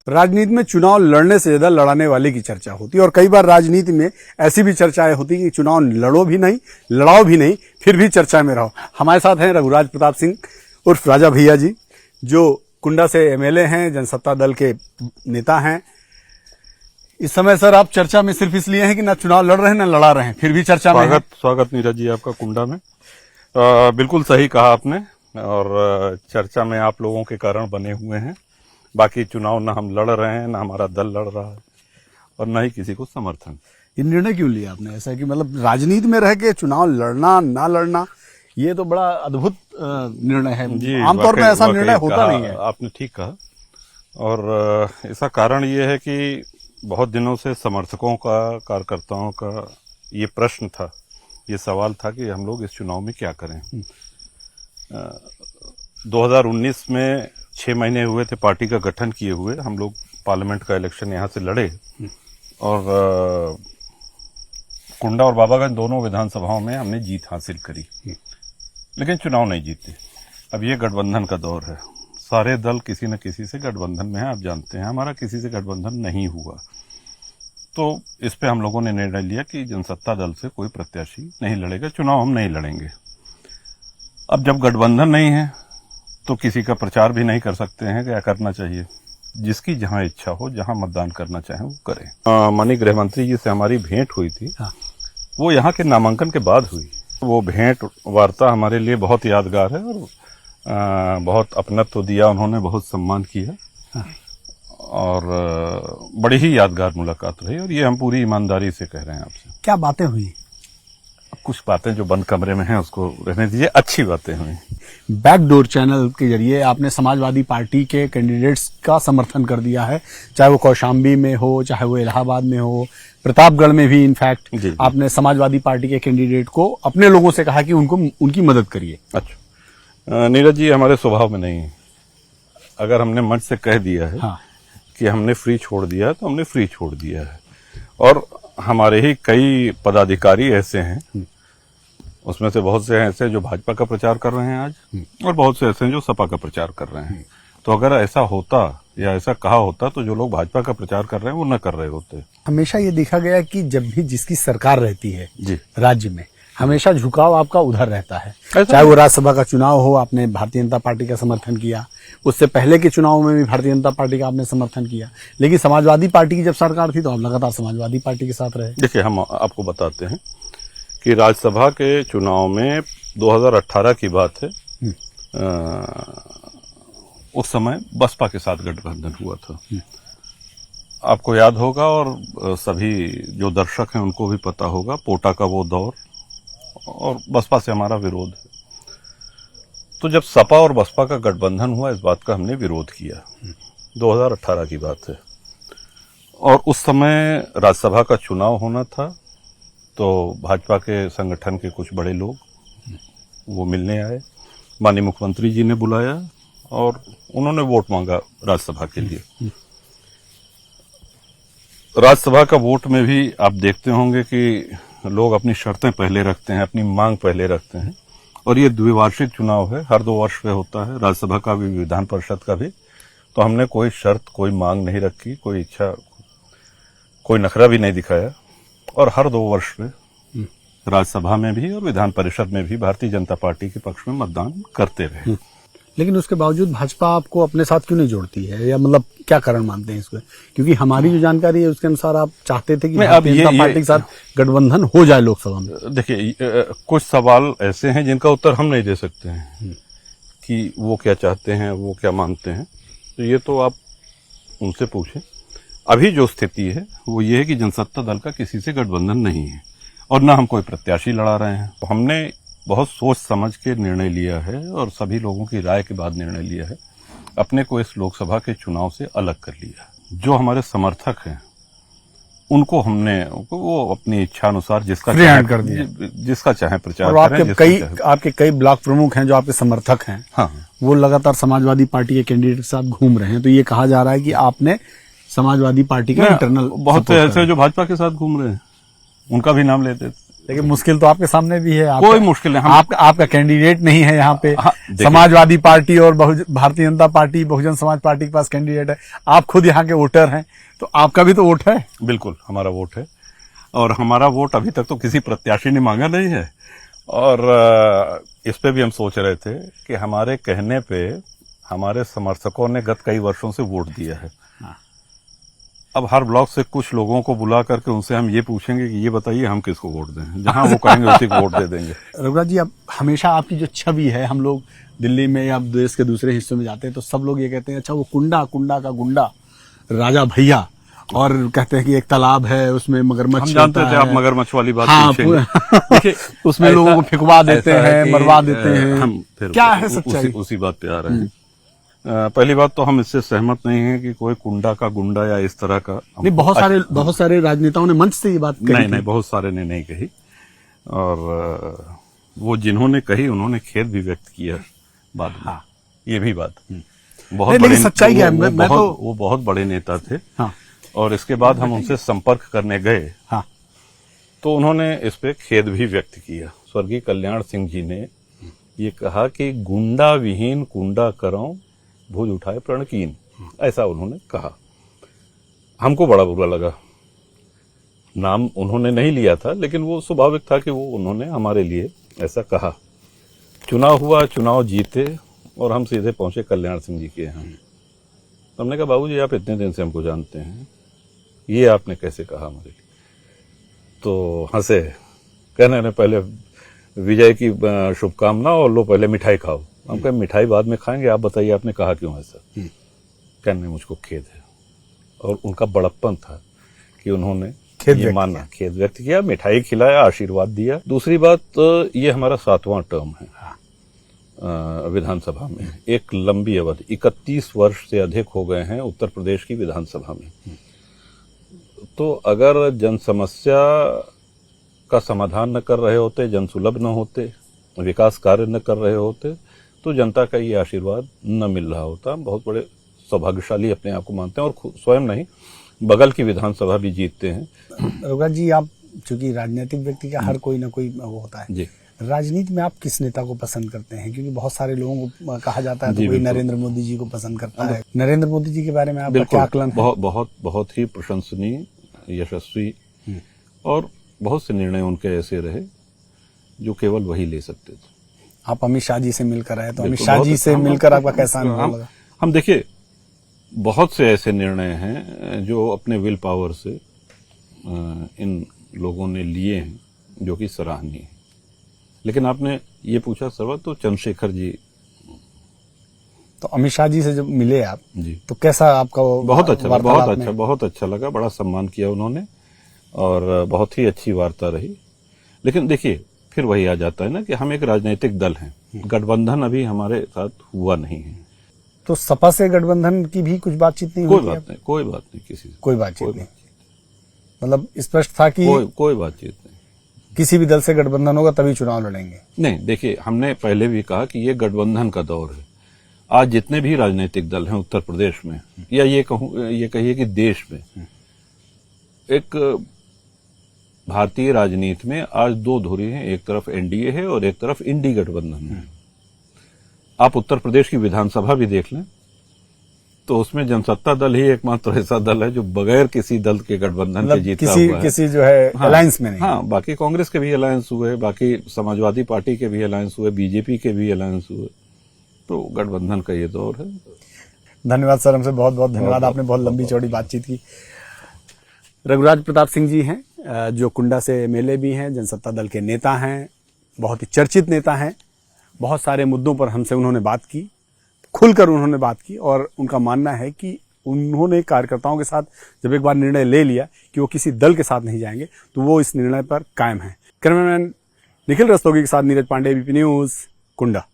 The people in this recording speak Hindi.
राजनीति में चुनाव लड़ने से ज्यादा लड़ाने वाले की चर्चा होती है और कई बार राजनीति में ऐसी भी चर्चाएं होती कि चुनाव लड़ो भी नहीं, लड़ाओ भी नहीं, फिर भी चर्चा में रहो। हमारे साथ हैं रघुराज प्रताप सिंह उर्फ राजा भैया जी, जो कुंडा से एमएलए हैं, जनसत्ता दल के नेता हैं। इस समय सर आप चर्चा में सिर्फ इसलिए हैं कि ना चुनाव लड़ रहे हैं ना लड़ा रहे हैं, फिर भी चर्चा में। स्वागत नीरज जी आपका कुंडा में। बिल्कुल सही कहा आपने, और चर्चा में आप लोगों के कारण बने हुए हैं। बाकी चुनाव ना हम लड़ रहे हैं, ना हमारा दल लड़ रहा है, और न ही किसी को समर्थन। ये निर्णय क्यों लिया आपने ऐसा कि मतलब राजनीति में रह के चुनाव लड़ना ना लड़ना, ये तो बड़ा अद्भुत निर्णय है। आमतौर में ऐसा निर्णय होता नहीं है। आपने ठीक कहा, और इसका कारण ये है कि बहुत दिनों से समर्थकों का, कार्यकर्ताओं का ये प्रश्न था, ये सवाल था कि हम लोग इस चुनाव में क्या करें। 2019 में 6 महीने हुए थे पार्टी का गठन किए हुए, हम लोग पार्लियामेंट का इलेक्शन यहाँ से लड़े और कुंडा और बाबागंज दोनों विधानसभाओं में हमने जीत हासिल करी, लेकिन चुनाव नहीं जीते। अब ये गठबंधन का दौर है, सारे दल किसी न किसी से गठबंधन में है। आप जानते हैं हमारा किसी से गठबंधन नहीं हुआ, तो इस पे हम लोगों ने निर्णय लिया कि जनसत्ता दल से कोई प्रत्याशी नहीं लड़ेगा, चुनाव हम नहीं लड़ेंगे। अब जब गठबंधन नहीं है तो किसी का प्रचार भी नहीं कर सकते हैं। क्या करना चाहिए, जिसकी जहां इच्छा हो, जहां मतदान करना चाहे वो करें। माननीय गृह मंत्री जी से हमारी भेंट हुई थी। हाँ। वो यहाँ के नामांकन के बाद हुई। वो भेंट वार्ता हमारे लिए बहुत यादगार है, और बहुत अपनत्व दिया उन्होंने, बहुत सम्मान किया। हाँ। और बड़ी ही यादगार मुलाकात रही, और ये हम पूरी ईमानदारी से कह रहे हैं आपसे। क्या बातें हुई? कुछ बातें जो बंद कमरे में हैं उसको रहने दीजिए, अच्छी बातें हुई। बैकडोर चैनल के जरिए आपने समाजवादी पार्टी के कैंडिडेट्स का समर्थन कर दिया है, चाहे वो कौशाम्बी में हो, चाहे वो इलाहाबाद में हो, प्रतापगढ़ में भी इनफैक्ट आपने समाजवादी पार्टी के कैंडिडेट को अपने लोगों से कहा कि उनको उनकी मदद करिए। अच्छा नीरज जी, हमारे स्वभाव में नहीं है। अगर हमने मंच से कह दिया है हाँ। कि हमने फ्री छोड़ दिया है तो हमने फ्री छोड़ दिया है, और हमारे ही कई पदाधिकारी ऐसे हैं, उसमें से बहुत से ऐसे जो भाजपा का प्रचार कर रहे हैं आज, और बहुत से ऐसे हैं जो सपा का प्रचार कर रहे हैं। तो अगर ऐसा होता या ऐसा कहा होता तो जो लोग भाजपा का प्रचार कर रहे हैं वो न कर रहे होते। हमेशा ये देखा गया कि जब भी जिसकी सरकार रहती है राज्य में, हमेशा झुकाव आपका उधर रहता है। चाहे वो राज्यसभा का चुनाव हो, आपने भारतीय जनता पार्टी का समर्थन किया, उससे पहले के चुनाव में भी भारतीय जनता पार्टी का आपने समर्थन किया, लेकिन समाजवादी पार्टी की जब सरकार थी तो आप लगातार समाजवादी पार्टी के साथ रहे। देखिए, हम आपको बताते हैं कि राज्यसभा के चुनाव में 2018 की बात है, उस समय बसपा के साथ गठबंधन हुआ था। आपको याद होगा, और सभी जो दर्शक हैं उनको भी पता होगा, पोटा का वो दौर, और बसपा से हमारा विरोध है। तो जब सपा और बसपा का गठबंधन हुआ, इस बात का हमने विरोध किया। 2018 की बात है, और उस समय राज्यसभा का चुनाव होना था, तो भाजपा के संगठन के कुछ बड़े लोग वो मिलने आए, माननीय मुख्यमंत्री जी ने बुलाया और उन्होंने वोट मांगा राज्यसभा के लिए। राज्यसभा का वोट में भी आप देखते होंगे कि लोग अपनी शर्तें पहले रखते हैं, अपनी मांग पहले रखते हैं, और ये द्विवार्षिक चुनाव है, हर 2 वर्ष पे होता है, राज्यसभा का भी, विधान परिषद का भी। तो हमने कोई शर्त, कोई मांग नहीं रखी, कोई इच्छा, कोई नखरा भी नहीं दिखाया, और हर 2 वर्ष पे राज्यसभा में भी और विधान परिषद में भी भारतीय जनता पार्टी के पक्ष में मतदान करते रहे। लेकिन उसके बावजूद भाजपा आपको अपने साथ क्यों नहीं जोड़ती है, या मतलब क्या कारण मानते हैं इसको? क्योंकि हमारी जो जानकारी है उसके अनुसार आप चाहते थे कि भारतीय जनता पार्टी के साथ गठबंधन हो जाए लोकसभा में। देखिए, कुछ सवाल ऐसे हैं जिनका उत्तर हम नहीं दे सकते हैं कि वो क्या चाहते हैं, वो क्या मानते हैं, तो ये तो आप उनसे पूछें। अभी जो स्थिति है वो ये है कि जनसत्ता दल का किसी से गठबंधन नहीं है, और ना हम कोई प्रत्याशी लड़ा रहे हैं। तो हमने बहुत सोच समझ के निर्णय लिया है, और सभी लोगों की राय के बाद निर्णय लिया है, अपने को इस लोकसभा के चुनाव से अलग कर लिया। जो हमारे समर्थक हैं उनको हमने वो अपनी इच्छा अनुसार जिसका चाहे कर दिया, जिसका चाहे प्रचार करें। आपके कई ब्लॉक प्रमुख हैं जो आपके समर्थक हैं, हाँ, वो लगातार समाजवादी पार्टी के कैंडिडेट के साथ घूम रहे हैं। तो ये कहा जा रहा है कि आपने समाजवादी पार्टी का इंटरनल, बहुत से ऐसे जो भाजपा के साथ घूम रहे हैं उनका भी नाम लेते लेकिन मुश्किल तो आपके सामने भी है। कोई मुश्किल नहीं। आपका कैंडिडेट नहीं है यहाँ पे। हाँ, देखिए। समाजवादी पार्टी और भारतीय जनता पार्टी, बहुजन समाज पार्टी के पास कैंडिडेट है। आप खुद यहाँ के वोटर हैं, तो आपका भी तो वोट है। बिल्कुल हमारा वोट है, और हमारा वोट अभी तक तो किसी प्रत्याशी ने मांगा नहीं है। और इस पे भी हम सोच रहे थे कि हमारे कहने पे हमारे समर्थकों ने गत कई वर्षों से वोट दिया है। अब हर ब्लॉक से कुछ लोगों को बुला करके उनसे हम ये पूछेंगे कि ये बताइए हम किसको वोट दें, जहां वो कहेंगे उसी को वोट दे देंगे। रघुराज जी, अब हमेशा आपकी जो छवि है, हम लोग दिल्ली में या देश के दूसरे हिस्सों में जाते हैं तो सब लोग ये कहते हैं अच्छा वो कुंडा का गुंडा राजा भैया, और कहते हैं कि एक तालाब है उसमें मगरमच्छ। हम जानते थे आप मगरमच्छ वाली बात हाँ, पूछेंगे। उसमें लोगों को फिकवा देते हैं, मरवा देते हैं। हम फिर क्या है सच्चाई? उसी बात पे आ रहे हैं। पहली बात तो हम इससे सहमत नहीं है कि कोई कुंडा का गुंडा या इस तरह का। नहीं, बहुत सारे राजनेताओं ने मंच से ये बात कही। नहीं, बहुत सारे ने नहीं कही, और वो जिन्होंने कही उन्होंने खेद भी व्यक्त किया बाद में। हाँ। ये भी बात बहुत बड़े, सच्चाई क्या है? वो बहुत बड़े नेता थे। हाँ। और इसके बाद हम उनसे संपर्क करने गए। हाँ। तो उन्होंने इस पे खेद भी व्यक्त किया। स्वर्गीय कल्याण सिंह जी ने ये कहा कि गुंडा विहीन कुंडा करो भुज उठाए प्रणकीन, ऐसा उन्होंने कहा। हमको बड़ा बुरा लगा। नाम उन्होंने नहीं लिया था, लेकिन वो स्वाभाविक था कि वो उन्होंने हमारे लिए ऐसा कहा। चुनाव हुआ, चुनाव जीते, और हम सीधे पहुंचे कल्याण सिंह जी के यहाँ। तो हमने कहा बाबूजी आप इतने दिन से हमको जानते हैं, ये आपने कैसे कहा हमारे लिए? तो हंसे, कहने ने पहले विजय की शुभकामना, और लो पहले मिठाई खाओ। हम कहे मिठाई बाद में खाएंगे, आप बताइए आपने कहा क्यों ऐसा? कहने मुझको खेद है। और उनका बड़प्पन था कि उन्होंने ये माना, खेद व्यक्त किया, मिठाई खिलाया, आशीर्वाद दिया। दूसरी बात, ये हमारा 7वां टर्म है विधानसभा में। एक लंबी अवधि 31 वर्ष से अधिक हो गए हैं उत्तर प्रदेश की विधानसभा में। तो अगर जन समस्या का समाधान न कर रहे होते, जन सुलभ न होते, विकास कार्य न कर रहे होते, तो जनता का ये आशीर्वाद न मिल रहा होता। बहुत बड़े सौभाग्यशाली अपने आप को मानते हैं, और स्वयं नहीं, बगल की विधानसभा भी जीतते हैं। रघुराज जी, आप चूंकि राजनीतिक व्यक्ति का हर कोई ना कोई वो होता है जी, राजनीति में आप किस नेता को पसंद करते हैं? क्योंकि बहुत सारे लोगों को कहा जाता है तो कोई नरेंद्र मोदी जी को पसंद करता है। नरेंद्र मोदी जी के बारे में आपका क्या आकलन है? बहुत ही प्रशंसनीय, यशस्वी, और बहुत से निर्णय उनके ऐसे रहे जो केवल वही ले सकते थे। आप अमित शाह जी से मिलकर आए, तो अमित शाह जी से मिलकर आपका कैसा अनुभव लगा? हम देखिए, बहुत से ऐसे निर्णय हैं जो अपने विल पावर से इन लोगों ने लिए हैं, जो कि सराहनीय है। लेकिन आपने ये पूछा सवाल, तो चंद्रशेखर जी। तो अमित शाह जी से जब मिले आप जी, तो कैसा आपका? बहुत अच्छा लगा। बड़ा सम्मान किया उन्होंने, और बहुत ही अच्छी वार्ता रही। लेकिन देखिए, फिर वही आ जाता है ना कि हम एक राजनीतिक दल हैं, गठबंधन अभी हमारे साथ हुआ नहीं है। तो सपा से गठबंधन की भी कुछ बातचीत नहीं? कोई बात नहीं किसी से, कोई बातचीत नहीं। मतलब स्पष्ट था कि कोई बातचीत नहीं। किसी भी दल से गठबंधन होगा तभी चुनाव लड़ेंगे? नहीं, देखिए, हमने पहले भी कहा कि ये गठबंधन का दौर है। आज जितने भी राजनीतिक दल हैं उत्तर प्रदेश में, या ये कहिए कि देश में, एक भारतीय राजनीति में आज दो धुरी हैं। एक तरफ एनडीए है और एक तरफ इंडी गठबंधन है। आप उत्तर प्रदेश की विधानसभा भी देख लें, तो उसमें जनसत्ता दल ही एकमात्र ऐसा दल है जो बगैर किसी दल के गठबंधन के जीता हुआ है। किसी जो है अलायंस में नहीं। हाँ, बाकी कांग्रेस के भी अलायंस हुए, बाकी समाजवादी पार्टी के भी अलायंस हुए, बीजेपी के भी अलायंस हुए। तो गठबंधन का ये दौर है। धन्यवाद सर, हमसे बहुत बहुत धन्यवाद। आपने बहुत लंबी चौड़ी बातचीत की। रघुराज प्रताप सिंह जी हैं, जो कुंडा से एमएलए भी हैं, जनसत्ता दल के नेता हैं, बहुत ही चर्चित नेता हैं। बहुत सारे मुद्दों पर हमसे उन्होंने बात की, खुलकर उन्होंने बात की, और उनका मानना है कि उन्होंने कार्यकर्ताओं के साथ जब एक बार निर्णय ले लिया कि वो किसी दल के साथ नहीं जाएंगे, तो वो इस निर्णय पर कायम है। कैमरामैन निखिल रस्तोगी के साथ नीरज पांडे, एबीपी न्यूज, कुंडा।